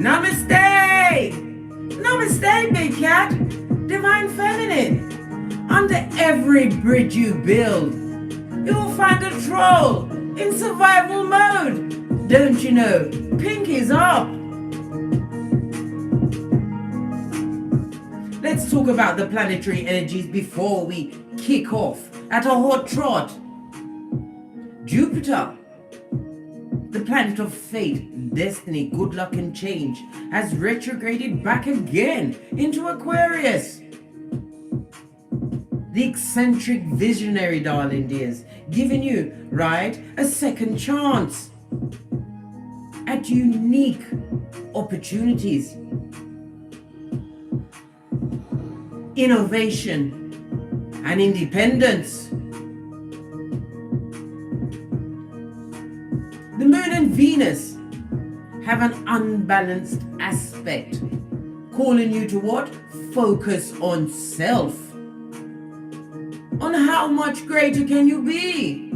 Namaste! Namaste, Big Cat! Divine Feminine! Under every bridge you build, you will find a troll in survival mode. Don't you know? Pink is up! Let's talk about the planetary energies before we kick off at a hot trot. Jupiter, the planet of fate, destiny, good luck and change, has retrograded back again into Aquarius. The eccentric visionary, darling dears, giving you, right, a second chance at unique opportunities, innovation and independence. The Moon and Venus have an unbalanced aspect, calling you to what? Focus on self. On how much greater can you be?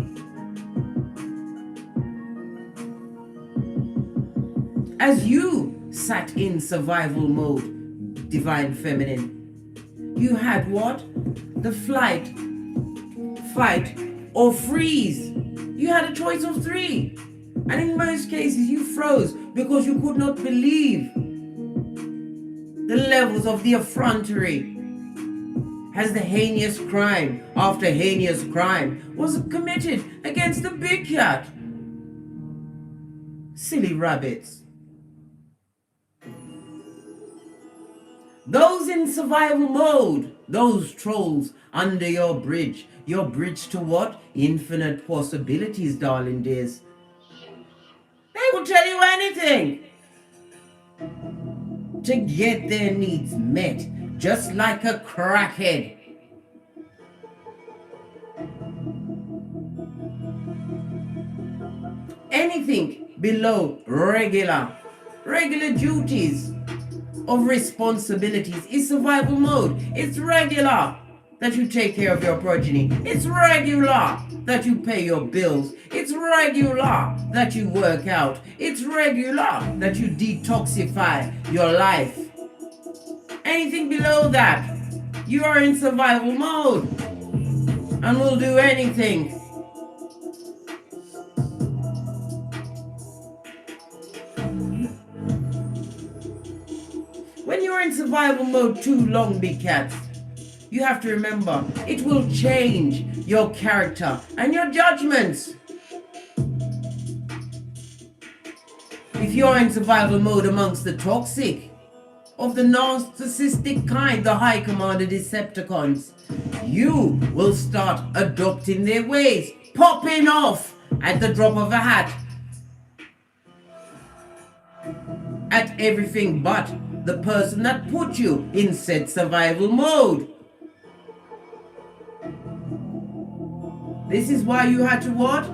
As you sat in survival mode, Divine Feminine, you had what? The flight, fight, or freeze. You had a choice of three. And in most cases, you froze because you could not believe the levels of the effrontery as the heinous crime after heinous crime was committed against the Big Cat. Silly rabbits. Those in survival mode, those trolls under your bridge to what? Infinite possibilities, darling dears. They will tell you anything to get their needs met, just like a crackhead. Anything below regular duties of responsibilities is survival mode. It's regular that you take care of your progeny. It's regular that you pay your bills. It's regular that you work out. It's regular that you detoxify your life. Anything below that, you are in survival mode and will do anything. When you're in survival mode too long, Big Cats, you have to remember, it will change your character and your judgments. If you're in survival mode amongst the toxic, of the narcissistic kind, the high commander Decepticons, you will start adopting their ways, popping off at the drop of a hat at everything but the person that put you in said survival mode. This is why you had to what?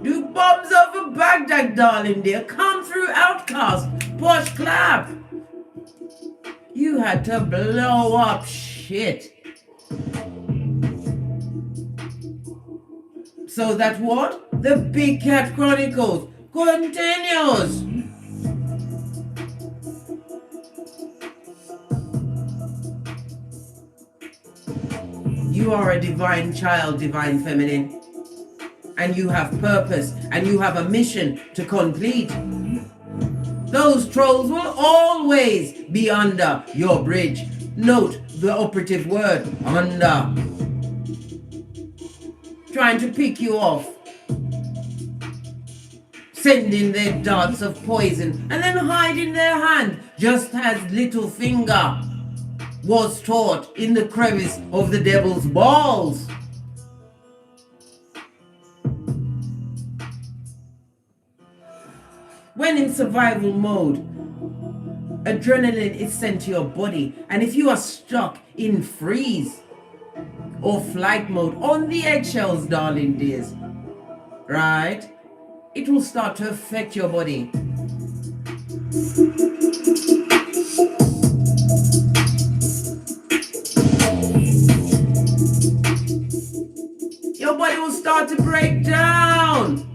Do bombs over Baghdad, darling dear. Come through Outcast, Posh Clap. You had to blow up shit. So that what? The Big Cat Chronicles continues. You are a divine child, Divine Feminine. And you have purpose and you have a mission to complete. Those trolls will always be under your bridge. Note the operative word, under. Trying to pick you off. Sending their darts of poison and then hiding their hand, just as Littlefinger was taught in the crevice of the devil's balls. When in survival mode, adrenaline is sent to your body, and if you are stuck in freeze or flight mode on the eggshells, darling dears, right, it will start to affect your body. Your body will start to break down.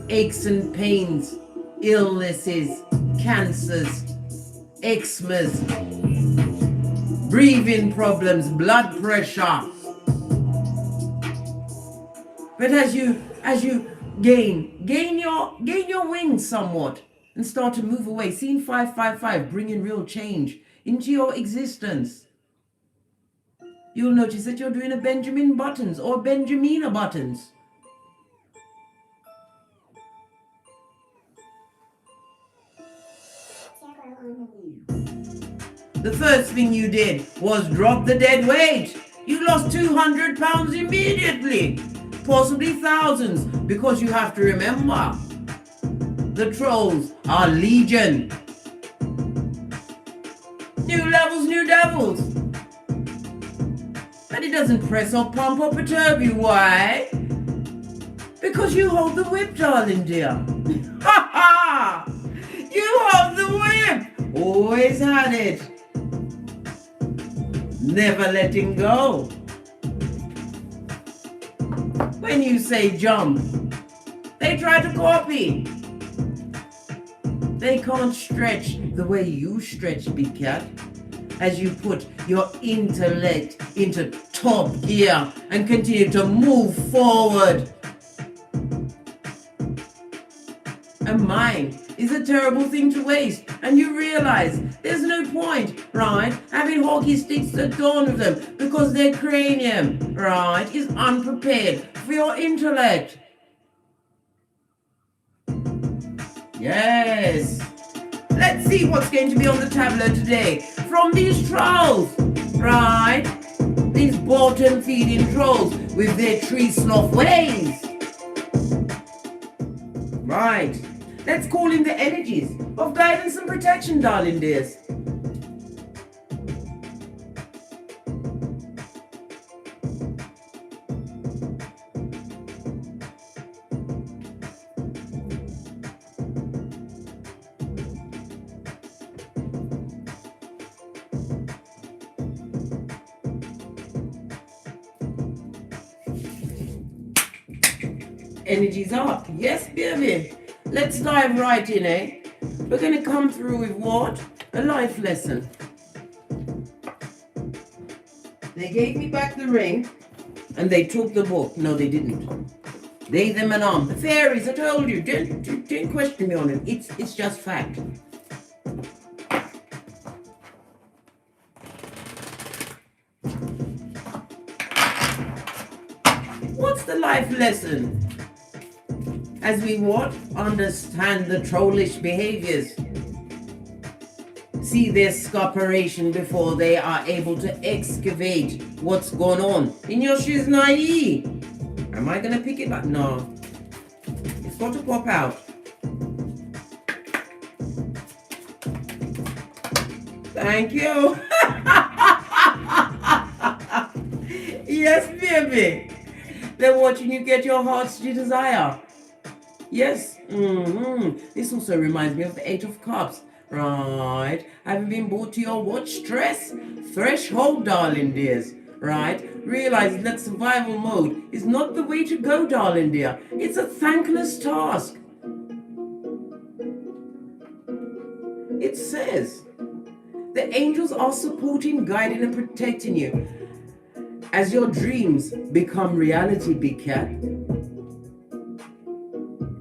Aches and pains, illnesses, cancers, eczemas, breathing problems, blood pressure. But as you gain your wings somewhat and start to move away, scene 555, bringing real change into your existence, you'll notice that you're doing a Benjamin Buttons or Benjamina Buttons. The first thing you did was drop the dead weight. You lost 200 pounds immediately, possibly thousands, because you have to remember, the trolls are legion. New levels, new devils. And it doesn't press or pump or perturb you. Why? Because you hold the whip, darling dear. Ha ha! You hold the whip. Always had it. Never letting go. When you say jump, they try to copy. They can't stretch the way you stretch, big cat, as you put your intellect into top gear and continue to move forward. And mind is a terrible thing to waste, and you realize there's no point, right, having hockey sticks adorned with them, because their cranium, right, is unprepared for your intellect. Yes. Let's see what's going to be on the tableau today from these trolls, right? These bottom-feeding trolls with their tree sloth ways. Right. Let's call in the energies of guidance and protection, darling dears. Energies up. Yes, baby. Let's dive right in, eh? We're going to come through with what? A life lesson. They gave me back the ring and they took the book. No, they didn't. They, them and arm. The fairies, I told you. Don't question me on it. It's just fact. What's the life lesson? As we what? Understand the trollish behaviors. See their scoperation before they are able to excavate what's going on in your shiznai. Am I gonna pick it up? No. It's got to pop out. Thank you. Yes, baby. They're watching you get your heart's desire. Yes. This also reminds me of the Eight of Cups. Right. Having been brought to your what? Stress threshold, darling dears. Right. Realizing that survival mode is not the way to go, darling dear. It's a thankless task. It says the angels are supporting, guiding, and protecting you as your dreams become reality, big cat.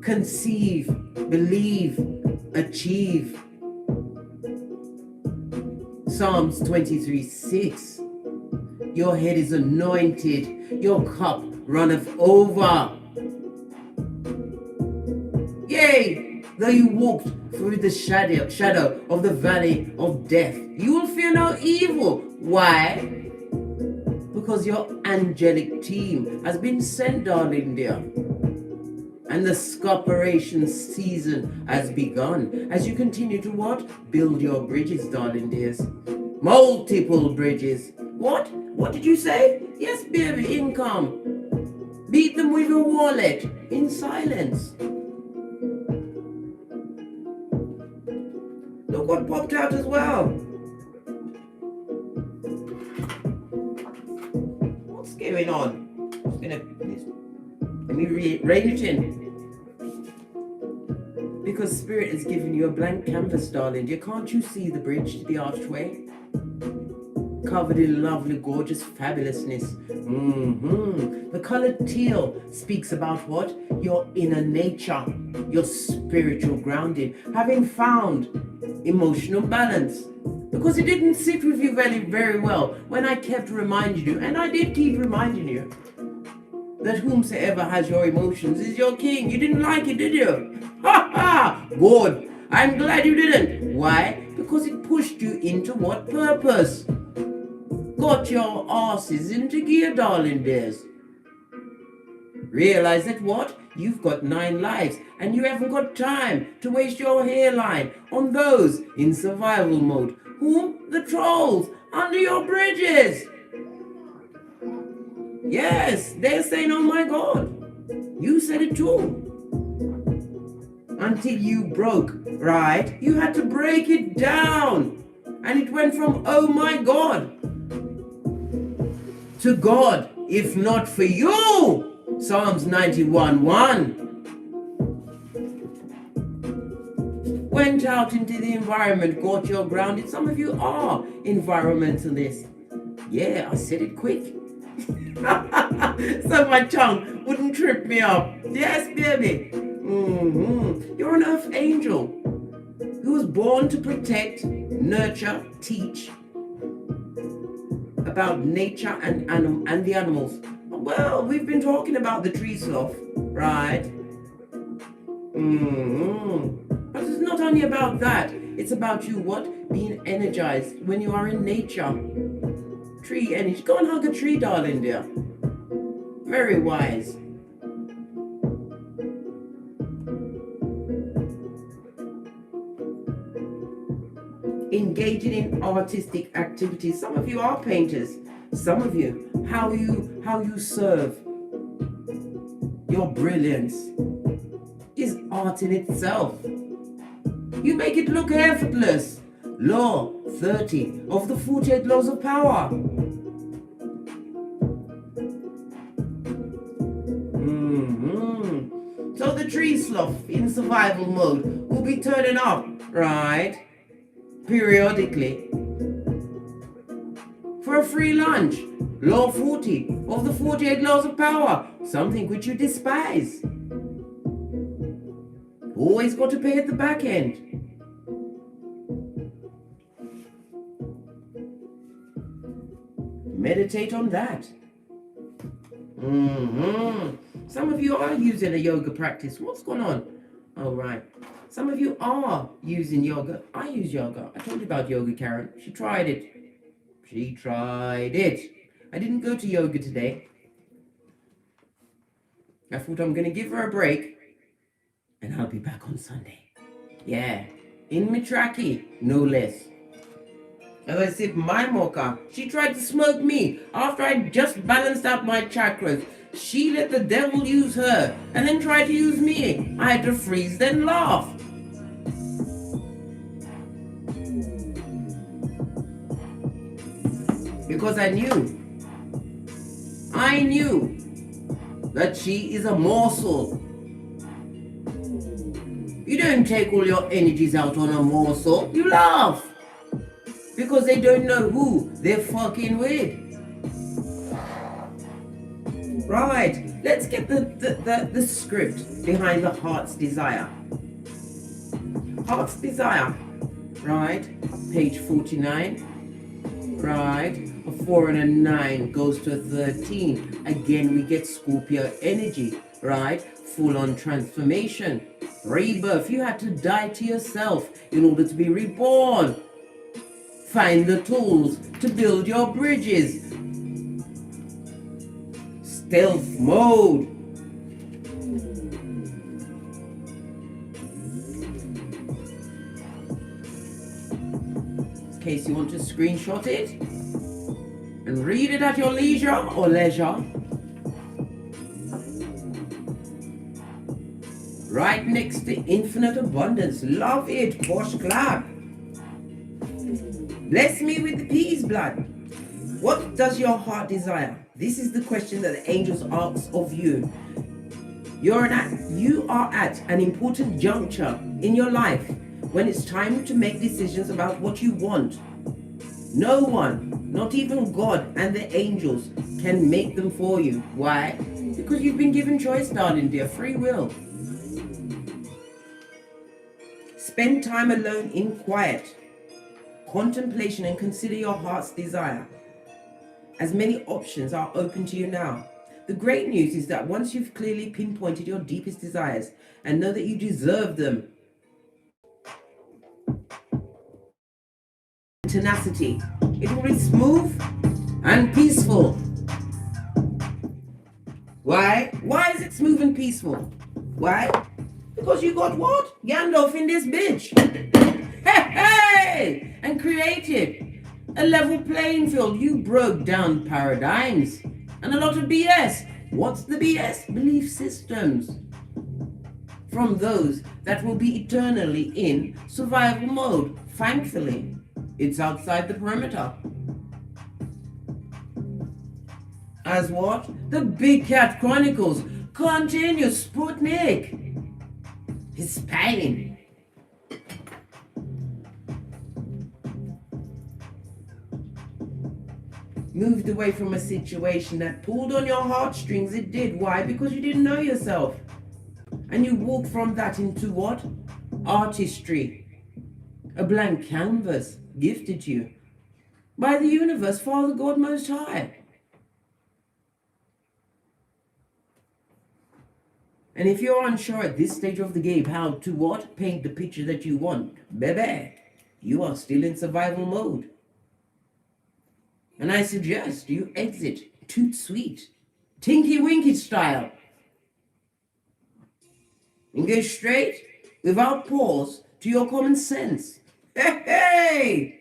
Conceive, believe, achieve. Psalms 23:6. Your head is anointed, your cup runneth over. Yea, though you walked through the shadow of the valley of death, you will fear no evil. Why? Because your angelic team has been sent, darling dear. And the scoperation season has begun as you continue to what? Build your bridges, darling dears. Multiple bridges. What? What did you say? Yes, baby, income. Beat them with your wallet in silence. Look what popped out as well. What's going on? Let me rein it in. Because Spirit is giving you a blank canvas, darling. Can't you see the bridge to the archway? Covered in lovely, gorgeous fabulousness. The color teal speaks about what? Your inner nature, your spiritual grounding, having found emotional balance. Because it didn't sit with you very, very well when I kept reminding you, and I did keep reminding you, that whomsoever has your emotions is your king. You didn't like it, did you? Ha ha! Good. I'm glad you didn't. Why? Because it pushed you into what purpose? Got your asses into gear, darling dears. Realize that what? You've got 9 lives and you haven't got time to waste your hairline on those in survival mode. Whom? The trolls under your bridges. Yes, they're saying, oh my God. You said it too. Until you broke, right? You had to break it down. And it went from, oh my God, to God, if not for you. Psalms 91:1. Went out into the environment, got your grounded. Some of you are environmentalists. Yeah, I said it quick. So my tongue wouldn't trip me up. Yes, baby. You're an earth angel who was born to protect, nurture, teach about nature and the animals. Well, we've been talking about the tree sloth, right? But it's not only about that. It's about you, what? Being energized when you are in nature. Tree energy. Go and hug a tree, darling dear. Very wise. Engaging in artistic activities. Some of you are painters. Some of you, how you serve. Your brilliance is art in itself. You make it look effortless. Law 30 of the 48 laws of power. So the tree sloth in survival mode will be turning up, right? Periodically. For a free lunch. Law 40 of the 48 laws of power. Something which you despise. Always got to pay at the back end. Meditate on that. Some of you are using a yoga practice. What's going on? Oh, right. Some of you are using yoga. I use yoga. I told you about yoga, Karen. She tried it. I didn't go to yoga today. I thought I'm going to give her a break. And I'll be back on Sunday. Yeah. In Mitraki, no less. As I sip my mocha, she tried to smoke me after I just balanced out my chakras. She let the devil use her and then tried to use me. I had to freeze, then laugh. Because I knew that she is a morsel. You don't take all your energies out on a morsel. You laugh. Because they don't know who they're fucking with. Right, let's get the script behind the heart's desire. Heart's desire, right? Page 49, right? A 4 and a 9 goes to a 13. Again, we get Scorpio energy, right? Full on transformation. Rebirth, you had to die to yourself in order to be reborn. Find the tools to build your bridges. Stealth mode. In case you want to screenshot it and read it at your leisure or leisure. Right next to infinite abundance. Love it. Posh clap. Bless me with the peace blood. What What does your heart desire? This is the question that the angels ask of you. You are at an important juncture in your life when it's time to make decisions about what you want. No one, not even God and the angels, can make them for you. Why? Because you've been given choice, darling dear, free will. Spend time alone in quiet, contemplation, and consider your heart's desire. As many options are open to you now. The great news is that once you've clearly pinpointed your deepest desires and know that you deserve them, tenacity, it will be smooth and peaceful. Why? Why is it smooth and peaceful? Why? Because you got what? Gandalf in this bitch. Hey! And created a level playing field. You broke down paradigms and a lot of BS. What's the BS? Belief systems. From those that will be eternally in survival mode. Thankfully, it's outside the perimeter. As what? The Big Cat Chronicles continue. Sputnik. Hispanic. Moved away from a situation that pulled on your heartstrings. It did. Why? Because you didn't know yourself. And you walked from that into what? Artistry. A blank canvas gifted to you by the universe, Father God Most High. And if you're unsure at this stage of the game how to what? Paint the picture that you want, baby, you are still in survival mode. And I suggest you exit toot sweet, Tinky Winky style, and go straight, without pause, to your common sense. Hey!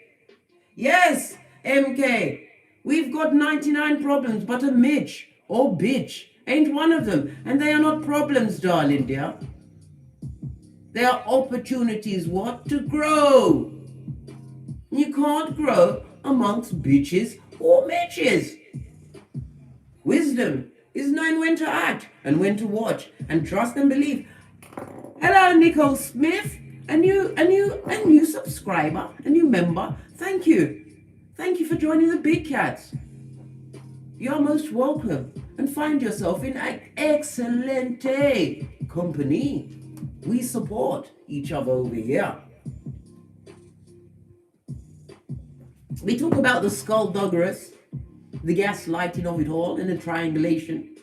Yes, MK, we've got 99 problems, but a midge or bitch ain't one of them. And they are not problems, darling dear. They are opportunities, what? To grow. You can't grow amongst bitches or mitches. Wisdom is knowing when to act and when to watch and trust and believe. Hello, Nicole Smith, a new subscriber, a new member. Thank you. Thank you for joining the Big Cats. You're most welcome, and find yourself in an excellent company. We support each other over here. We talk about the skullduggerous, the gaslighting of it all, and the triangulation.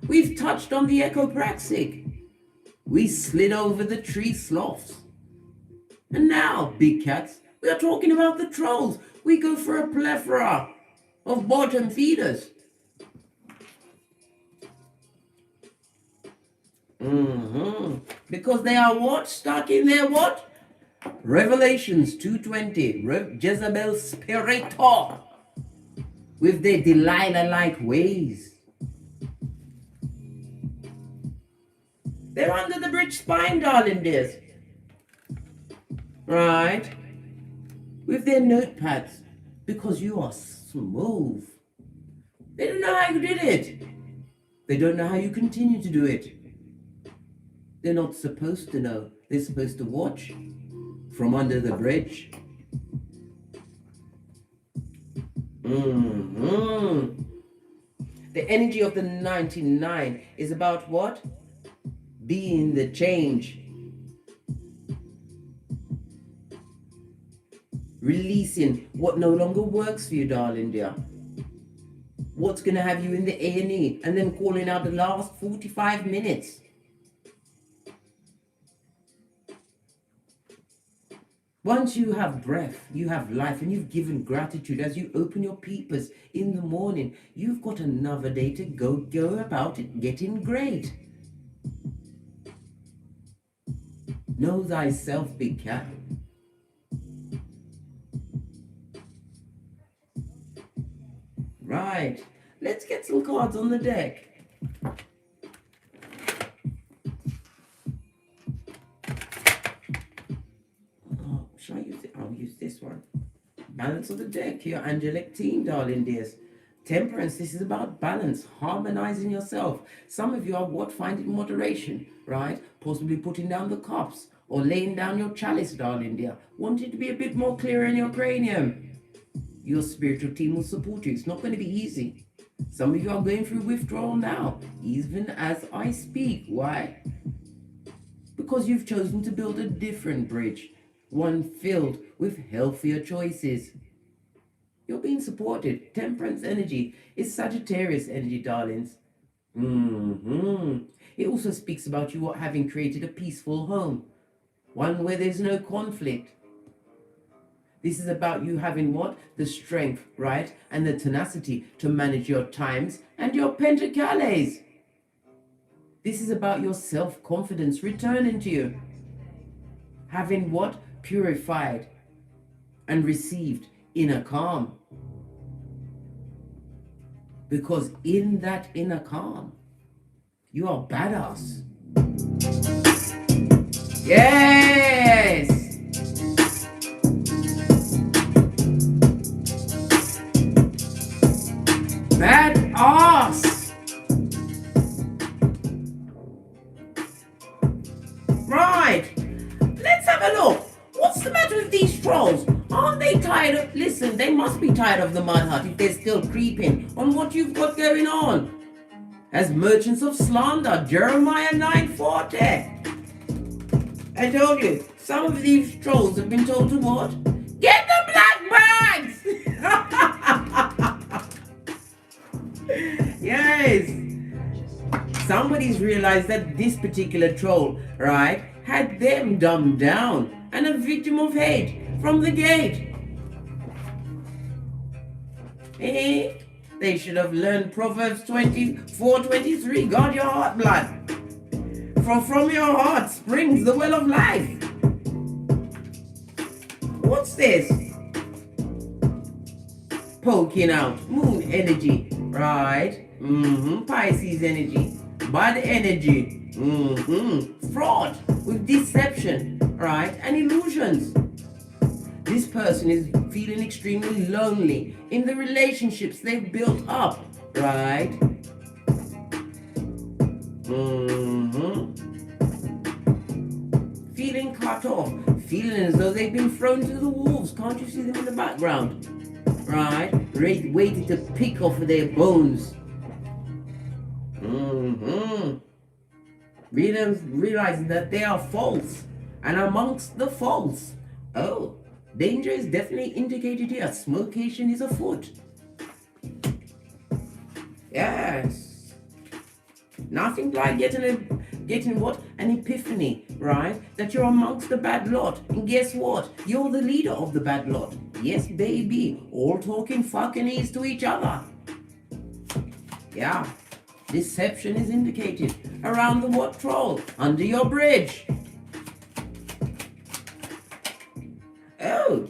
We've touched on the echopraxic. We slid over the tree sloths. And now, Big Cats, we are talking about the trolls. We go for a plethora of bottom feeders. Because they are what? Stuck in their what? Revelations 2:20. Jezebel's spirit with their Delilah-like ways. They're under the bridge spine, darling dears. Right? With their notepads. Because you are smooth. They don't know how you did it. They don't know how you continue to do it. They're not supposed to know. They're supposed to watch from under the bridge. The energy of the 99 is about what? Being the change. Releasing what no longer works for you, darling dear. What's going to have you in the A&E and then calling out the last 45 minutes. Once you have breath, you have life, and you've given gratitude as you open your peepers in the morning, you've got another day to go about it getting great. Know thyself, Big Cat. Right, let's get some cards on the deck. Should I use it? I'll use this one. Balance of the deck, your angelic team, darling dears. Temperance, this is about balance, harmonizing yourself. Some of you are finding moderation, right? Possibly putting down the cups or laying down your chalice, darling dear. Wanting to be a bit more clear in your cranium. Your spiritual team will support you. It's not going to be easy. Some of you are going through withdrawal now, even as I speak. Why? Because you've chosen to build a different bridge, one filled with healthier choices. You're being supported. Temperance energy is Sagittarius energy, darlings. It also speaks about you having created a peaceful home, one where there's no conflict. This is about you having what? The strength, right? And the tenacity to manage your times and your pentacles. This is about your self-confidence returning to you. Having what? Purified and received inner calm. Because in that inner calm, you are badass. Yes! Badass! Right, let's have a look. What's the matter with these trolls? Aren't they tired of... Listen, they must be tired of the mud hut if they're still creeping on what you've got going on. As merchants of slander, Jeremiah 9:40. I told you, some of these trolls have been told to what? Get the black bags! Yes. Somebody's realized that this particular troll, right, had them dumbed down and a victim of hate from the gate. They should have learned Proverbs 24:23. Guard your heart, blood. For from your heart springs the well of life. What's this? Poking out. Moon energy, right? Pisces energy. Bad energy. Fraud with deception, right? And illusions. This person is feeling extremely lonely in the relationships they've built up, right? Feeling cut off, feeling as though they've been thrown to the wolves. Can't you see them in the background? Right? Waiting to pick off their bones. Realizing that they are false, and amongst the false, danger is definitely indicated here. Smokeation is afoot. Yes. Nothing like getting what? An epiphany, right? That you're amongst the bad lot. And guess what? You're the leader of the bad lot. Yes, baby. All talking fuckinese to each other. Yeah. Deception is indicated around the what troll? Under your bridge. Oh.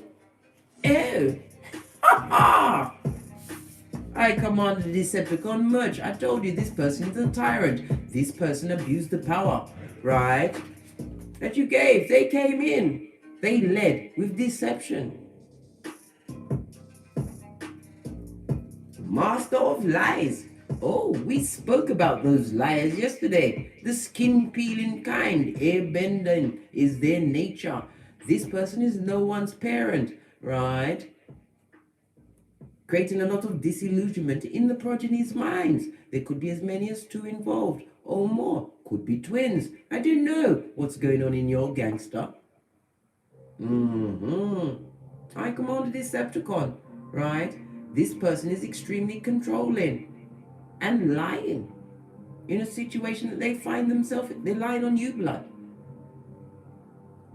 I command the Decepticon merge. I told you this person is a tyrant. This person abused the power, right? That you gave. They came in. They led with deception. Master of lies. Oh, we spoke about those liars yesterday. The skin peeling kind. Airbending is their nature. This person is no one's parent, right? Creating a lot of disillusionment in the progeny's minds. There could be as many as 2 involved or more. Could be twins. I don't know what's going on in your gangster. I command a Decepticon, right? This person is extremely controlling and lying in a situation that they find themselves. They're lying on you, blood.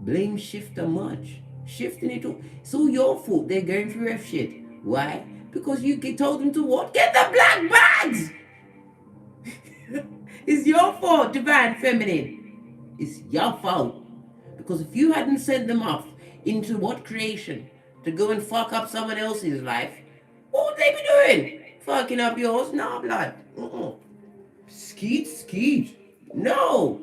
Blame shifter much. Shifting it all. It's all your fault. They're going through F shit. Why? Because you told them to what? Get the black bags! It's your fault, divine feminine. It's your fault. Because if you hadn't sent them off into what creation to go and fuck up someone else's life, what would they be doing? Fucking up yours? Nah, blood. Skeet. No.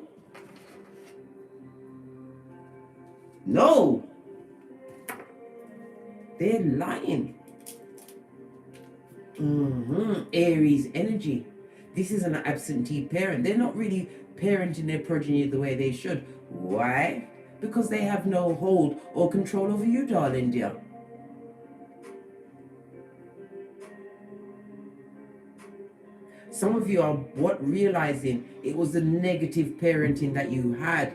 They're lying. Aries energy. This is an absentee parent. They're not really parenting their progeny the way they should. Why? Because they have no hold or control over you, darling dear. Some of you are realizing it was the negative parenting that you had.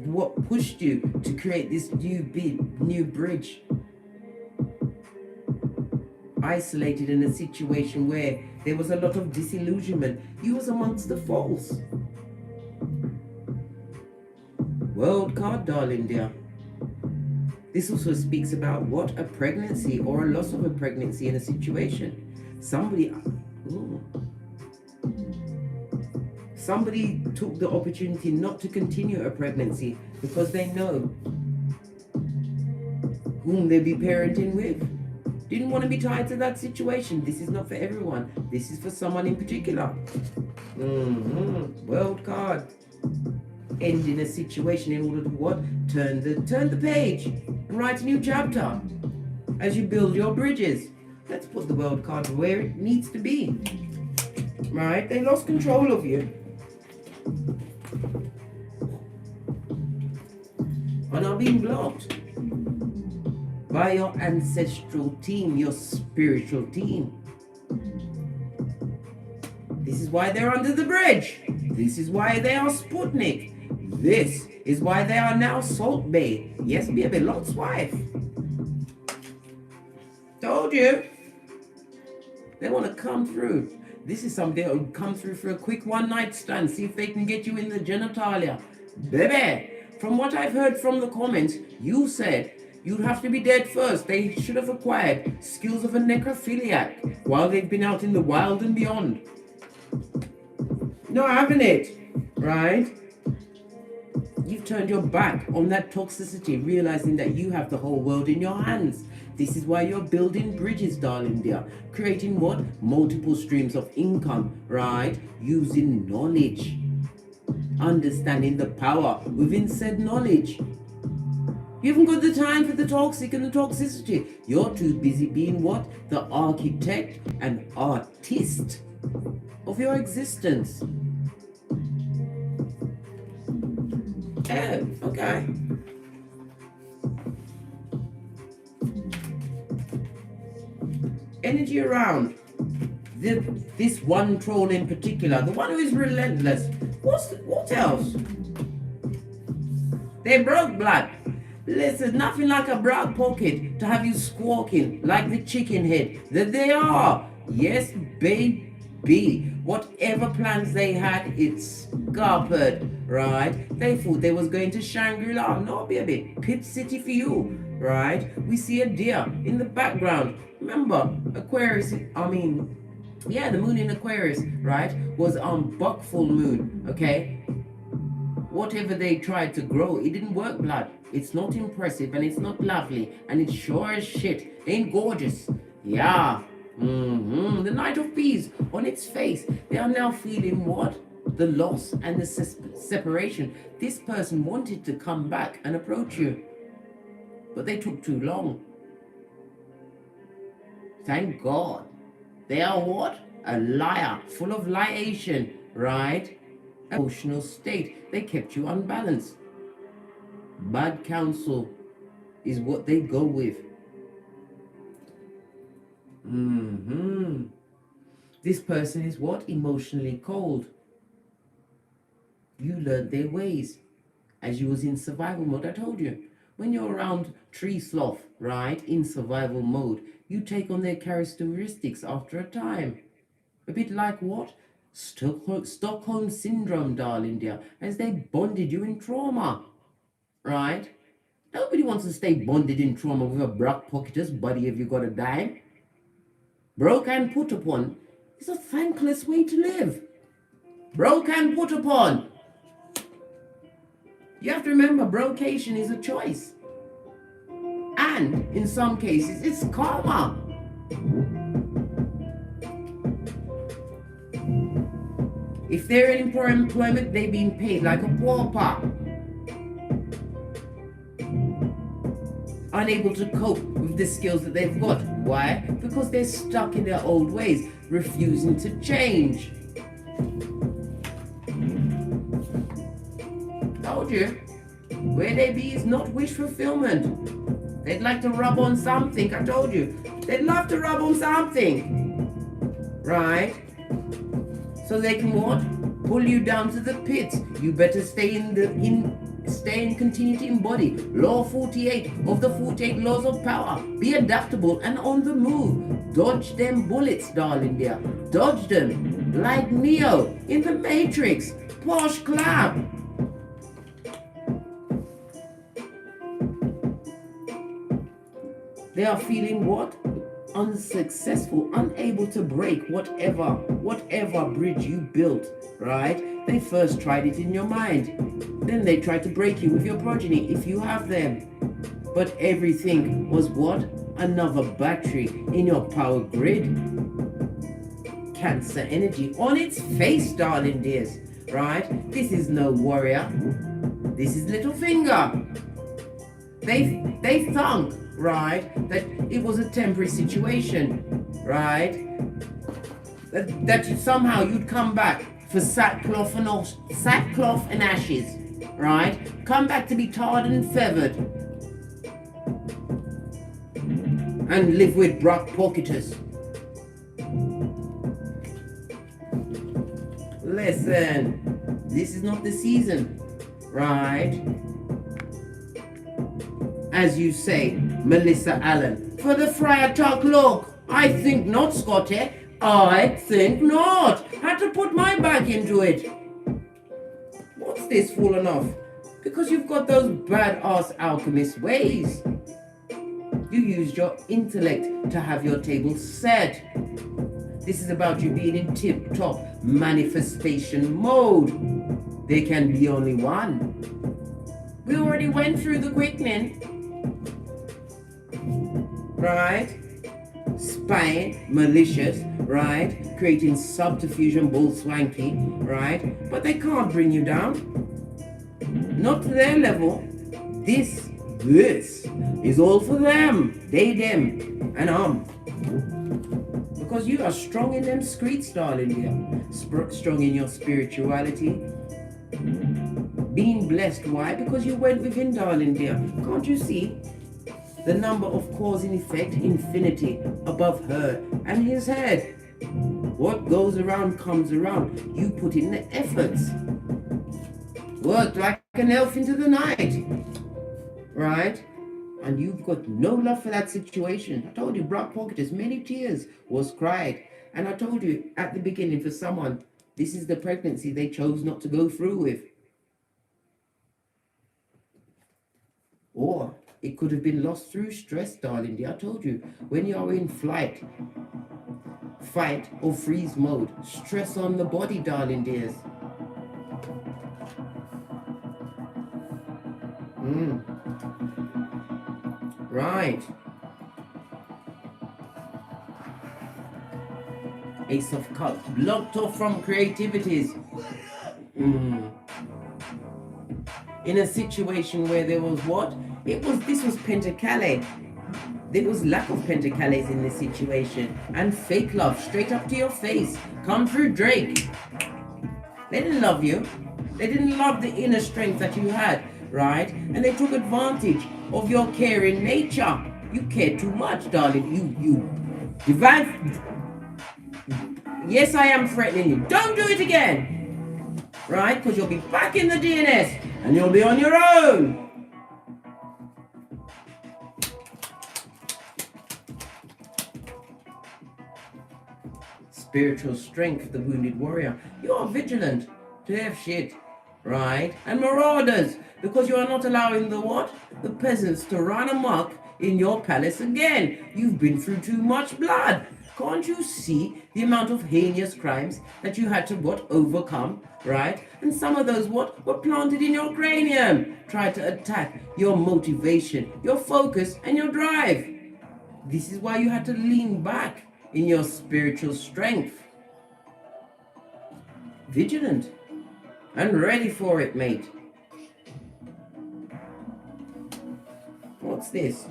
What pushed you to create this new bridge? Isolated in a situation where there was a lot of disillusionment. You was amongst the false. World card, darling dear. This also speaks about what? A pregnancy or a loss of a pregnancy in a situation. Somebody took the opportunity not to continue a pregnancy because they know whom they be parenting with. Didn't want to be tied to that situation. This is not for everyone. This is for someone in particular. World card. Ending a situation in order to what? Turn the page and write a new chapter as you build your bridges. Let's put the world card where it needs to be. Right? They lost control of you. And are being blocked by your ancestral team, your spiritual team. This is why they're under the bridge. This is why they are Sputnik. This is why they are now Salt Bay. Yes, baby, Lot's wife. Told you. They want to come through. This is somebody that will come through for a quick one-night stand. See if they can get you in the genitalia. Baby, from what I've heard from the comments, you said you'd have to be dead first. They should have acquired skills of a necrophiliac while they've been out in the wild and beyond. No, haven't it? Right? You've turned your back on that toxicity, realizing that you have the whole world in your hands. This is why you're building bridges, darling dear. Creating what? Multiple streams of income, right? Using knowledge. Understanding the power within said knowledge. You haven't got the time for the toxic and the toxicity. You're too busy being what? The architect and artist of your existence. Oh, okay. Energy around this one troll in particular, the one who is relentless. What else? They broke blood. Listen, nothing like a broad pocket to have you squawking like the chicken head that they are. Yes, baby. Whatever plans they had, it's scuppered, right? They thought they was going to Shangri-La. No, baby. Pit City for you, right? We see a deer in the background. Remember, Aquarius, the moon in Aquarius, right, was on buck full moon, okay? Whatever they tried to grow, it didn't work, blood. It's not impressive and it's not lovely and it's sure as shit ain't gorgeous. Yeah. The Knight of Peas on its face. They are now feeling what? The loss and the separation. This person wanted to come back and approach you, but they took too long. Thank God. They are what? A liar, full of liation, right? Emotional state. They kept you unbalanced. Bad counsel is what they go with. This person is what? Emotionally cold. You learned their ways as you was in survival mode. I told you, when you're around tree sloth, right, in survival mode, you take on their characteristics after a time. A bit like what? Stockholm syndrome, darling dear, as they bonded you in trauma, right? Nobody wants to stay bonded in trauma with a broke pocketer's buddy if you got a dime. Broke and put upon is a thankless way to live. Broke and put upon. You have to remember, brocation is a choice. And in some cases, it's karma. If they're in employment, they're being paid like a pauper. unable to cope with the skills that they've got. Why? Because they're stuck in their old ways, refusing to change. Told you, where they be is not wish fulfillment. They'd like to rub on something. I told you, they'd love to rub on something, right? So they can what? Pull you down to the pit. You better stay and continue to embody law 48 of the 48 laws of power. Be adaptable and on the move. Dodge them bullets, darling dear. Dodge them like Neo in the Matrix. Posh clap. They are feeling what? Unsuccessful, unable to break whatever bridge you built, right? They first tried it in your mind. Then they tried to break you with your progeny, if you have them. But everything was what? Another battery in your power grid. Cancer energy on its face, darling dears, right? This is no warrior. This is little finger. They thunk, right, that it was a temporary situation, right? That somehow you'd come back for sackcloth and ashes, right? Come back to be tarred and feathered and live with Brock pocketers. Listen, this is not the season, right? As you say, Melissa Allen. For the Friar Tuck look, I think not, Scotty. I think not. Had to put my back into it. What's this fallen off? Because you've got those badass alchemist ways. You used your intellect to have your table set. This is about you being in tip-top manifestation mode. There can be only one. We already went through the quickening. Right? Spying, malicious, right? Creating subterfuge and bull swanky, right? But they can't bring you down. Not to their level. This is all for them. They, them, and because you are strong in them streets, darling dear. Strong in your spirituality. Being blessed. Why? Because you went within, darling dear. Can't you see? The number of cause and effect, infinity above her and his head. What goes around comes around. You put in the efforts. Worked like an elf into the night. Right? And you've got no love for that situation. I told you, Brock pocketers, many tears was cried. And I told you at the beginning, for someone, this is the pregnancy they chose not to go through with. Or it could have been lost through stress, darling dear. I told you, when you are in flight, fight or freeze mode, stress on the body, darling dears. Right. Ace of Cups, blocked off from creativities. In a situation where there was what? This was KHAL. There was lack of KHALs in this situation. And fake love, straight up to your face. Come through Drake. They didn't love you. They didn't love the inner strength that you had, right? And they took advantage of your caring nature. You care too much, darling. You divine. Yes, I am threatening you. Don't do it again. Right? Because you'll be back in the DNS and you'll be on your own. Spiritual strength, the wounded warrior. You are vigilant to have shit, right? And marauders, because you are not allowing the what? The peasants to run amok in your palace again. You've been through too much blood. Can't you see the amount of heinous crimes that you had to what? Overcome, right? And some of those what? Were planted in your cranium. Tried to attack your motivation, your focus, and your drive. This is why you had to lean back in your spiritual strength. Vigilant and ready for it, mate. What's this?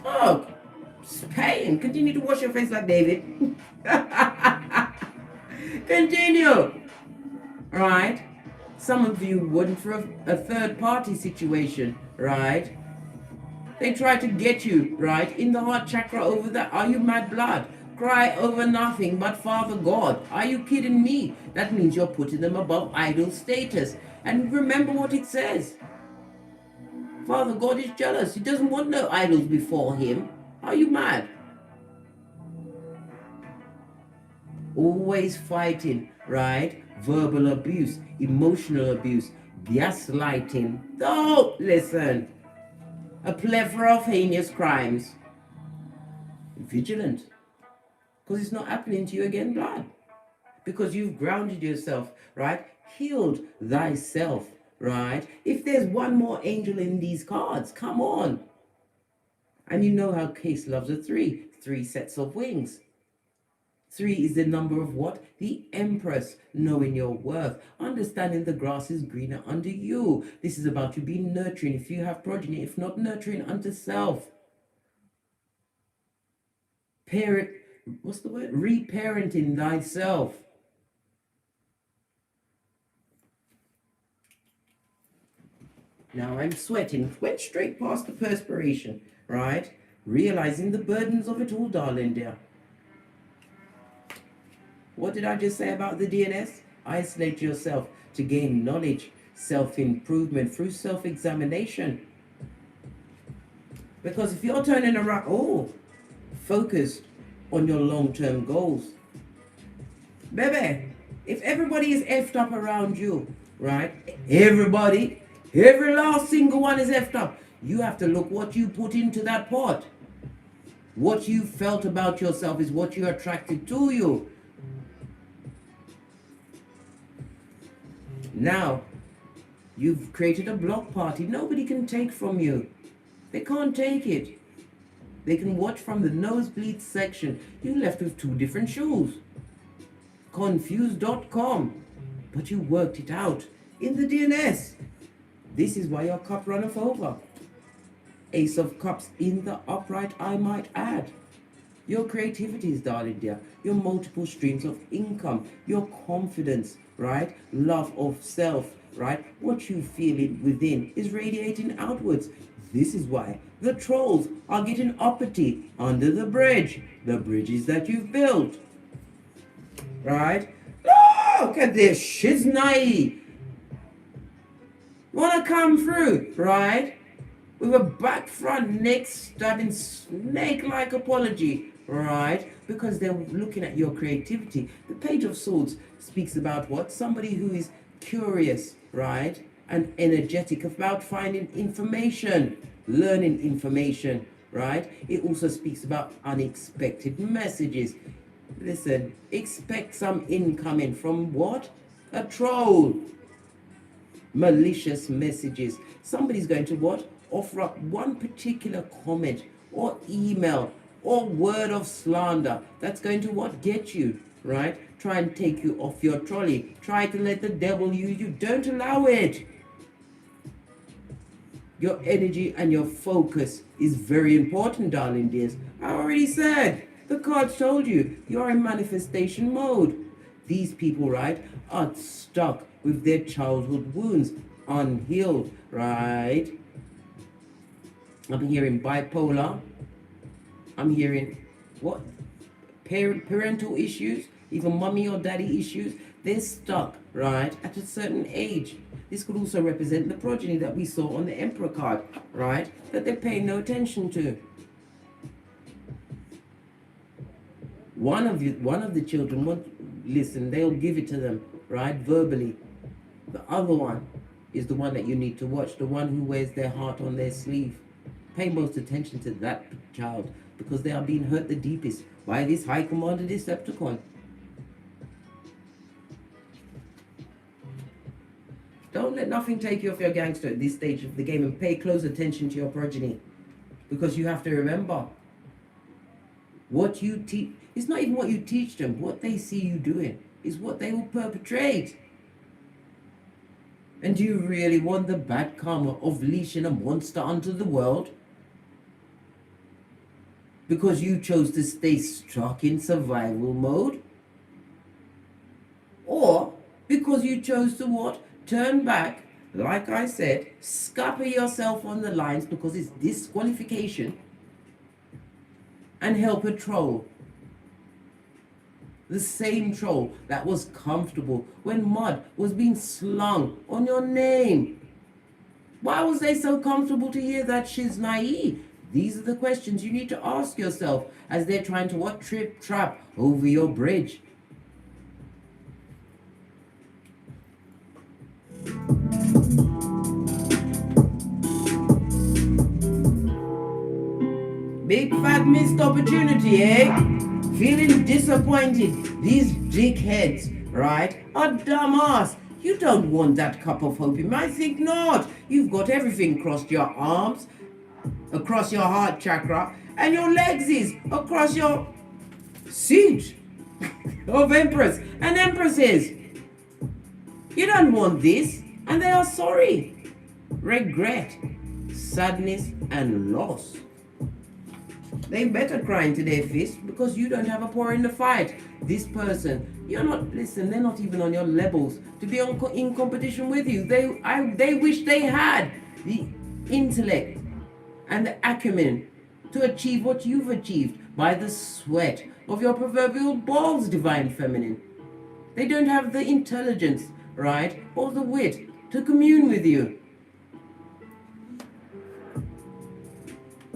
Oh, it's pain. Continue to wash your face like David. Continue. Right? Some of you wouldn't for a third party situation, right? They try to get you, right, in the heart chakra over that. Are you mad blood? Cry over nothing but Father God. Are you kidding me? That means you're putting them above idol status. And remember what it says. Father God is jealous. He doesn't want no idols before him. Are you mad? Always fighting, right? Verbal abuse, emotional abuse, gaslighting. Don't listen. A plethora of heinous crimes. Vigilant. Because it's not happening to you again, blood. Because you've grounded yourself, right? Healed thyself, right? If there's one more angel in these cards, come on. And you know how Case loves a 3. 3 sets of wings. 3 is the number of what? The Empress, knowing your worth, understanding the grass is greener under you. This is about you being nurturing if you have progeny, if not nurturing unto self. Parent, what's the word? Reparenting thyself. Now I'm sweating, went straight past the perspiration, right? Realizing the burdens of it all, darling dear. What did I just say about the DNS? Isolate yourself to gain knowledge, self-improvement through self-examination. Because if you're turning around, focused on your long-term goals. Baby, if everybody is effed up around you, right? Everybody, every last single one is effed up. You have to look what you put into that pot. What you felt about yourself is what you attracted to you. Now, you've created a block party. Nobody can take from you. They can't take it. They can watch from the nosebleed section. You left with 2 different shoes. Confused.com. But you worked it out in the DNS. This is why your cup runneth over. Ace of Cups in the upright, I might add. Your creativities, darling dear. Your multiple streams of income. Your confidence, right? Love of self, right? What you feel within is radiating outwards. This is why the trolls are getting uppity under the bridge. The bridges that you've built. Right? Look at this shiznai. Wanna come through, right? With a back, front, neck stabbing, snake-like apology, right? Because they're looking at your creativity. The Page of Swords speaks about what? Somebody who is curious, right? And energetic about finding information, learning information, right? It also speaks about unexpected messages. Listen, expect some incoming from what? A troll. Malicious messages. Somebody's going to what? Offer up one particular comment or email or word of slander that's going to what? Get you, right? Try and take you off your trolley. Try to let the devil use you. Don't allow it. Your energy and your focus is very important, darling dears. I already said, the cards told you, you're in manifestation mode. These people, right, are stuck with their childhood wounds, unhealed, right? I'm hearing bipolar. I'm hearing what? Parental issues, even mommy or daddy issues. They're stuck, right, at a certain age. This could also represent the progeny that we saw on the Emperor card, right, that they're paying no attention to. One of the children won't listen. They'll give it to them, right, verbally. The other one is the one that you need to watch, the one who wears their heart on their sleeve. Pay most attention to that child because they are being hurt the deepest by this High Commander Decepticon. Don't let nothing take you off your gangster at this stage of the game, and pay close attention to your progeny, because you have to remember what you teach. It's not even what you teach them. What they see you doing is what they will perpetrate. And do you really want the bad karma of leashing a monster onto the world? Because you chose to stay stuck in survival mode? Or because you chose to what? Turn back, like I said, scupper yourself on the lines because it's disqualification, and help a troll. The same troll that was comfortable when mud was being slung on your name. Why was they so comfortable to hear that she's naive? These are the questions you need to ask yourself as they're trying to what? Trap over your bridge. Big fat missed opportunity, eh? Feeling disappointed. These dickheads, right, are dumbass. You don't want that cup of hope. You might think not. You've got everything across your arms, across your heart chakra, and your legs is across your seat of empress and empresses. You don't want this, and they are sorry. Regret, sadness, and loss. They better cry into their fist because you don't have a paw in the fight. This person, you're not, listen, they're not even on your levels to be in competition with you. They wish they had the intellect and the acumen to achieve what you've achieved by the sweat of your proverbial balls, divine feminine. They don't have the intelligence, right, or the wit to commune with you.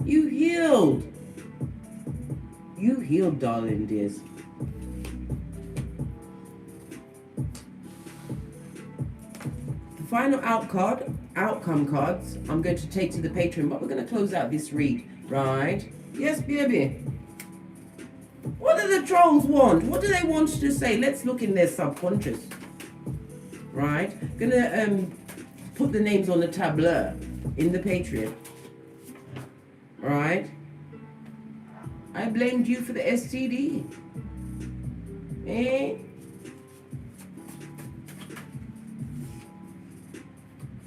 You healed. You healed, darling dears. The final outcome cards I'm going to take to the Patreon, but we're going to close out this read, right? Yes, baby. What do the trolls want? What do they want to say? Let's look in their subconscious, right? Gonna put the names on the tableau in the Patreon, right? I blamed you for the STD. Eh?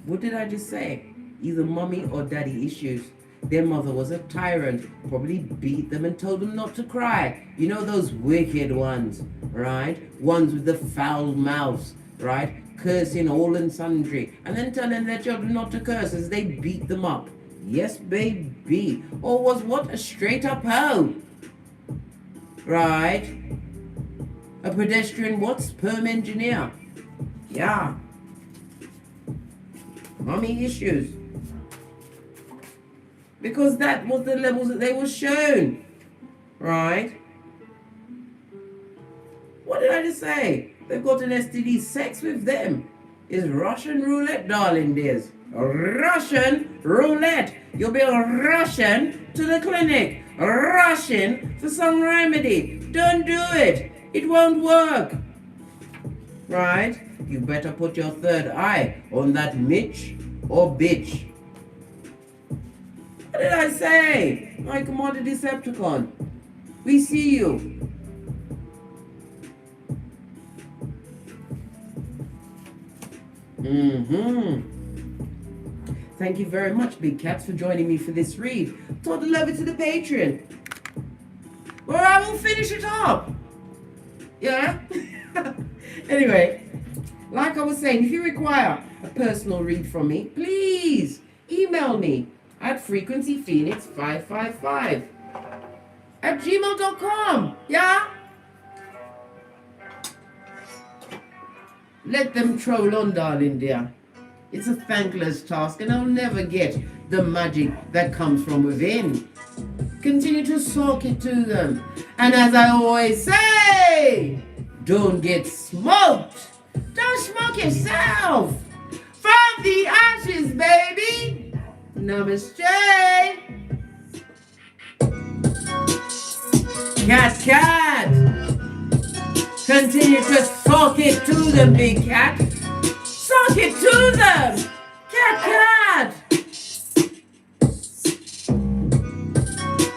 What did I just say? Either mommy or daddy issues. Their mother was a tyrant, probably beat them and told them not to cry. You know those wicked ones, right? Ones with the foul mouths, right? Cursing all and sundry, and then telling their children not to curse as they beat them up. Yes, baby. Or was what? A straight up hoe. Right? A pedestrian what? Sperm engineer. Yeah. Mommy issues. Because that was the levels that they were shown. Right? What did I just say? They've got an STD. Sex with them is Russian roulette, darling dears. Russian roulette. You'll be rushing to the clinic, rushing for some remedy. Don't do it. It won't work. Right? You better put your third eye on that Mitch or bitch. What did I say? My commodity Decepticon. We see you. Thank you very much, Big Cats, for joining me for this read. Toddle over to the Patreon, where I will finish it up. Yeah? Anyway, like I was saying, if you require a personal read from me, please email me at frequencyphoenix555 at gmail.com. Yeah? Let them troll on, darling dear. It's a thankless task, and I'll never get the magic that comes from within. Continue to soak it to them. And as I always say, don't get smoked. Don't smoke yourself. From the ashes, baby. Namaste. Cat. Continue to soak it to them, Big Cat.